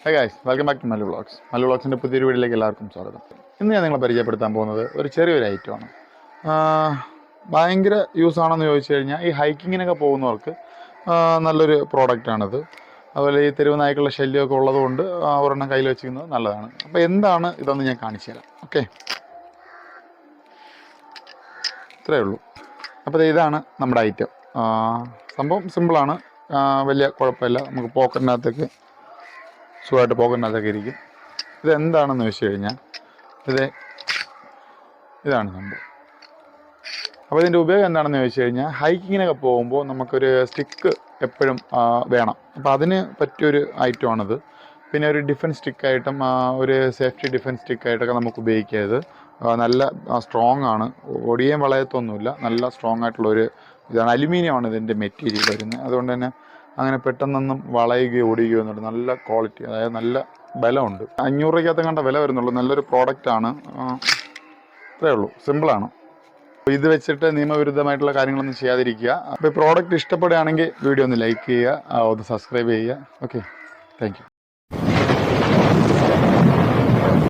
High guys, welcome back to Mallu vlogs. Mallu വ്ളോഗ്സിൻ്റെ പുതിയൊരു വീഡിയോയിലേക്ക് എല്ലാവർക്കും സ്വാഗതം. ഇന്ന് ഞാൻ നിങ്ങളെ പരിചയപ്പെടുത്താൻ പോകുന്നത് ഒരു ചെറിയൊരു ഐറ്റമാണ്. ഭയങ്കര യൂസ് ആണെന്ന് ചോദിച്ചു കഴിഞ്ഞാൽ ഈ ഹൈക്കിങ്ങിനൊക്കെ പോകുന്നവർക്ക് നല്ലൊരു പ്രോഡക്റ്റാണിത്. അതുപോലെ ഈ തെരുവ് നായ്ക്കളുടെ ശല്യമൊക്കെ ഉള്ളതുകൊണ്ട് ഒരെണ്ണം കയ്യിൽ വെച്ചിരിക്കുന്നത് നല്ലതാണ്. അപ്പോൾ എന്താണ് ഇതെന്ന് ഞാൻ കാണിച്ചു തരാം. ഓക്കെ, ഇത്രയേ ഉള്ളൂ. അപ്പോൾ ഇതാണ് നമ്മുടെ ഐറ്റം. സംഭവം സിമ്പിളാണ്, വലിയ കുഴപ്പമില്ല. നമുക്ക് പോക്കറ്റിനകത്തേക്ക് സുഖമായിട്ട് പോക്കറ്റിനകത്തൊക്കെ ഇരിക്കും. ഇതെന്താണെന്ന് വെച്ച് കഴിഞ്ഞാൽ ഇതാണ് സംഭവം. അപ്പോൾ ഇതിൻ്റെ ഉപയോഗം എന്താണെന്ന് ചോദിച്ചു കഴിഞ്ഞാൽ ഹൈക്കിങ്ങിനൊക്കെ പോകുമ്പോൾ നമുക്കൊരു സ്റ്റിക്ക് എപ്പോഴും വേണം. അപ്പോൾ അതിന് പറ്റിയൊരു ഐറ്റമാണിത്. പിന്നെ ഒരു ഡിഫൻസ് സ്റ്റിക്കായിട്ടും ഒരു സേഫ്റ്റി ഡിഫൻസ് സ്റ്റിക്കായിട്ടൊക്കെ നമുക്ക് ഉപയോഗിക്കാത്. നല്ല സ്ട്രോങ് ആണ്, ഒടിയേം വളയത്തൊന്നുമില്ല, നല്ല സ്ട്രോങ് ആയിട്ടുള്ളൊരു ഇതാണ്. അലുമിനിയമാണ് ഇതിൻ്റെ മെറ്റീരിയൽ വരുന്നത്. അതുകൊണ്ട് തന്നെ അങ്ങനെ പെട്ടെന്നൊന്നും വളയുകയോ ഒടിയുകയോ എന്നുണ്ട്. നല്ല ക്വാളിറ്റി, അതായത് നല്ല ബലമുണ്ട്. 500 രൂപയ്ക്കകത്ത് കണ്ട വില വരുന്നുള്ളൂ. നല്ലൊരു പ്രോഡക്റ്റാണ്. ഇത്രയേ ഉള്ളൂ, സിമ്പിളാണ്. ഇത് വെച്ചിട്ട് നിയമവിരുദ്ധമായിട്ടുള്ള കാര്യങ്ങളൊന്നും ചെയ്യാതിരിക്കുക. അപ്പോൾ ഈ പ്രോഡക്റ്റ് ഇഷ്ടപ്പെടുകയാണെങ്കിൽ വീഡിയോ ഒന്ന് ലൈക്ക് ചെയ്യുക, ഒന്ന് സബ്സ്ക്രൈബ് ചെയ്യുക. Okay, thank you.